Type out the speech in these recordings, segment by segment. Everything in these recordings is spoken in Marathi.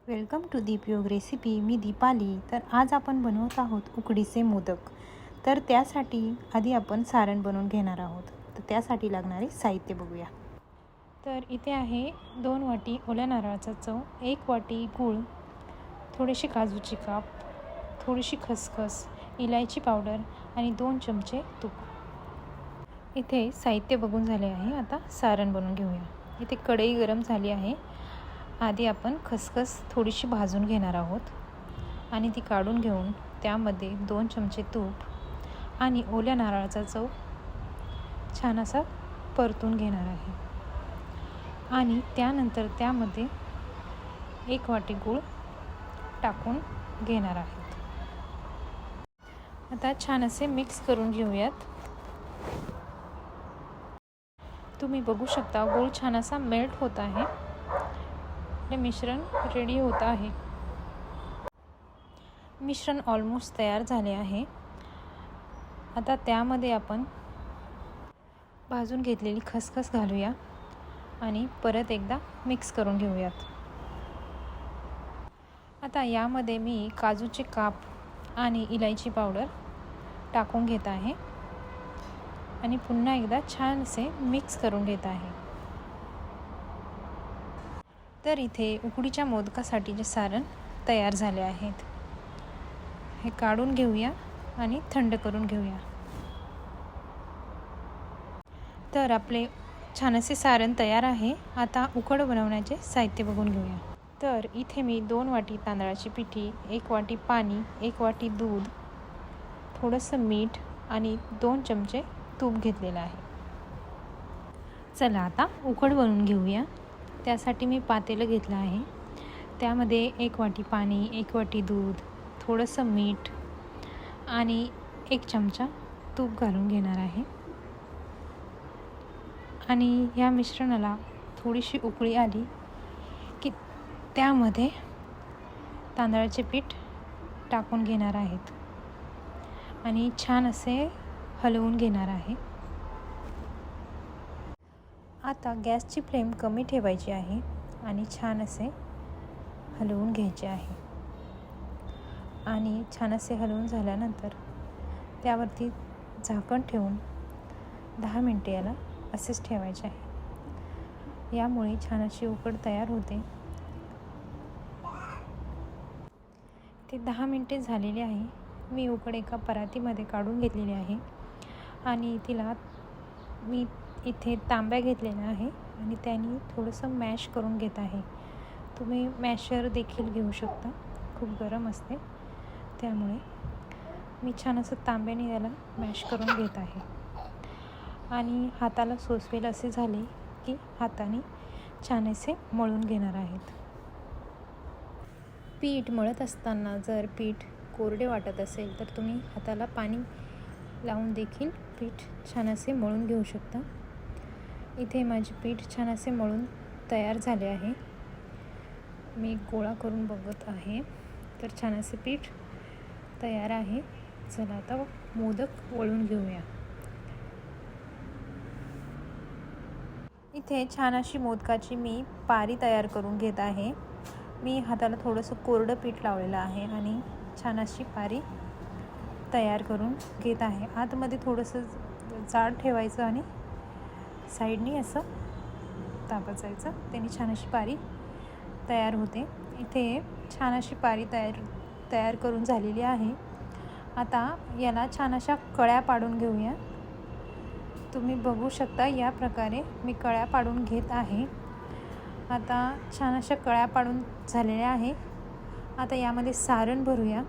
Welcome to Deepyog recipe. मी दीपाली. तर आज आपण बनवत आहोत उकडीचे मोदक. तर त्यासाठी आधी आपण सारण बनवून घेणार आहोत. तर त्यासाठी लागणारे साहित्य बघूया. तर इथे आहे 2 वाटी ओल्या नारळाचा चव, 1 वाटी गूळ, थोडेसे काजूची काप, थोडीशी खसखस, इलायची पावडर आणि 2 चमचे तूप. इथे साहित्य बघून झाले आहे. आता सारण बनवून घेऊया. इथे कढई गरम झाली आहे. आधी आपण खसखस थोडीशी भाजून घेणार आहोत आणि ती काढून घेऊन त्यामध्ये 2 चमचे तूप आणि ओल्या नारळाचा चव छान असा परतून घेणार आहे. आणि त्यानंतर त्यामध्ये 1 वाटी गूळ टाकून घेणार आहेत. आता छान असे मिक्स करून घेऊयात. तुम्ही बघू शकता गूळ छान असा मेल्ट होत आहे. हे मिश्रण रेडी होत आहे. मिश्रण ऑलमोस्ट तयार झाले आहे. आता त्यामध्ये आपण भाजून घेतलेली खसखस घालूया आणि परत एकदा मिक्स करून घेऊयात. आता यामध्ये मी काजूचे काप आणि इलायची पावडर टाकून घेत आहे आणि पुन्हा एकदा छान असे मिक्स करून घेत आहे. तर इथे उकडीच्या मोदकासाठीचे सारण तयार झाले आहेत. हे काढून घेऊया आणि थंड करून घेऊया. तर आपले छान असे सारण तयार आहे. आता उकड बनवण्याचे साहित्य बघून घेऊया. तर इथे मी 2 वाटी तांदळाची पिठी, 1 वाटी पाणी, 1 वाटी दूध, थोडंसं मीठ आणि 2 चमचे तूप घेतलेलं आहे. चला आता उकड बनवून घेऊया. त्यासाठी मी पातेलं घेतलं आहे. त्यामध्ये 1 वाटी पाणी, 1 वाटी दूध, थोडंसं मीठ आणि 1 चमचा तूप घालून घेणार आहे. आणि ह्या मिश्रणाला थोडीशी उकळी आली की त्यामध्ये तांदळाचे पीठ टाकून घेणार आहेत आणि छान असे हलवून घेणार आहे. आता गॅसची फ्लेम कमी ठेवायची आहे आणि छान असे हलवून घ्यायचे आहे. आणि छान असे हलवून झाल्यानंतर त्यावरती झाकण ठेवून 10 मिनिटे याला असेच ठेवायचे आहे. यामुळे छान अशी उकड तयार होते. ते 10 मिनिटे झालेली आहे. मी उकड एका परातीमध्ये काढून घेतलेली आहे आणि तिला मी इथे तांब्या घेतलेला आहे आणि त्याने थोडंसं मॅश करून घेत आहे. तुम्ही मॅशर देखील घेऊ शकता. खूप गरम असते त्यामुळे मी छान असं तांब्याने याला मॅश करून घेत आहे. आणि हाताला सोसवेल असे झाले की हाताने छान असे मळून घेणार आहेत. पीठ मळत असताना जर पीठ कोरडे वाटत असेल तर तुम्ही हाताला पाणी लावून देखील पीठ छान असे मळून घेऊ शकता. इथे माझे पीठ छान असे मळून तयार झाले आहे. मी गोळा करून बघत आहे. तर छान असे पीठ तयार आहे. चला आता मोदक वळून घेऊया. इथे छान अशी मोदकाची मी पारी तयार करून घेत आहे. मी हाताला थोडंसं कोरडं पीठ लावलेलं आहे आणि छान अशी पारी तयार करून घेत आहे. आतमध्ये थोडंसं जाड ठेवायचं आणि साईडनी असं तापत जायचं. त्याने छान अशी पारी तयार होते. इथे छान अशी पारी तयार करून झालेली आहे. आता याला छान अशा कळ्या पाडून घेऊया. तुम्ही बघू शकता या प्रकारे मी कळ्या पाडून घेत आहे. आता छान अशा कळ्या पाडून झालेल्या आहे. आता यामध्ये सारण भरूया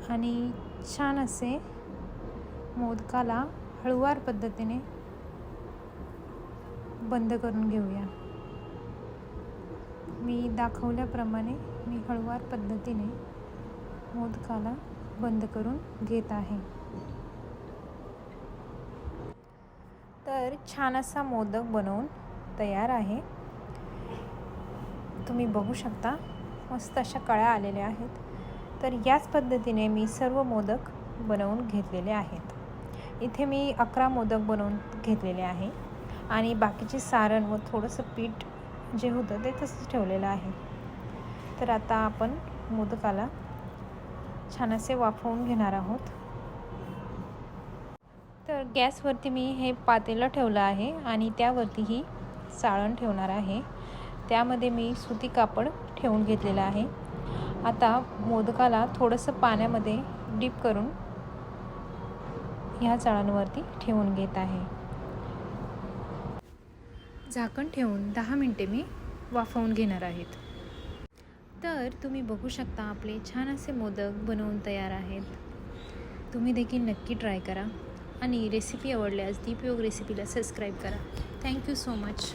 आणि छान असे मोदकाला हळूवार पद्धतीने बंद करून घेऊया. मी दाखवल्याप्रमाणे मी हळूवार पद्धतीने मोदकाला बंद करून घेत आहे. तर छान असा मोदक बनवून तयार आहे. तुम्ही बघू शकता मस्त अशा कळ्या आलेल्या आहेत. तर याच पद्धतीने मी सर्व मोदक बनवून घेतलेले आहेत. इथे मी 11 मोदक बनवून घेतलेले आहे आणि बाकीचे सारण व थोडंसं पीठ जे होतं ते तसंच ठेवलेलं आहे. तर आता आपण मोदकाला छान असे वाफवून घेणार आहोत. तर गॅसवरती मी हे पातेलं ठेवलं आहे आणि त्यावरती ही चाळण ठेवणार आहे. त्यामध्ये मी सुती कापड ठेवून घेतलेलं आहे. आता मोदकाला थोडंसं पाण्यामध्ये डीप करून ह्या चाळणीवरती ठेवून घेत आहे. झाकण ठेवून 10 मिनिटे मी वाफवून घेणार आहेत. तर तुम्ही बघू शकता आपले छान असे मोदक बनवून तयार आहेत. तुम्ही देखील नक्की ट्राय करा आणि रेसिपी आवडल्यास दीप योग रेसिपीला सबस्क्राईब करा. Thank you so much.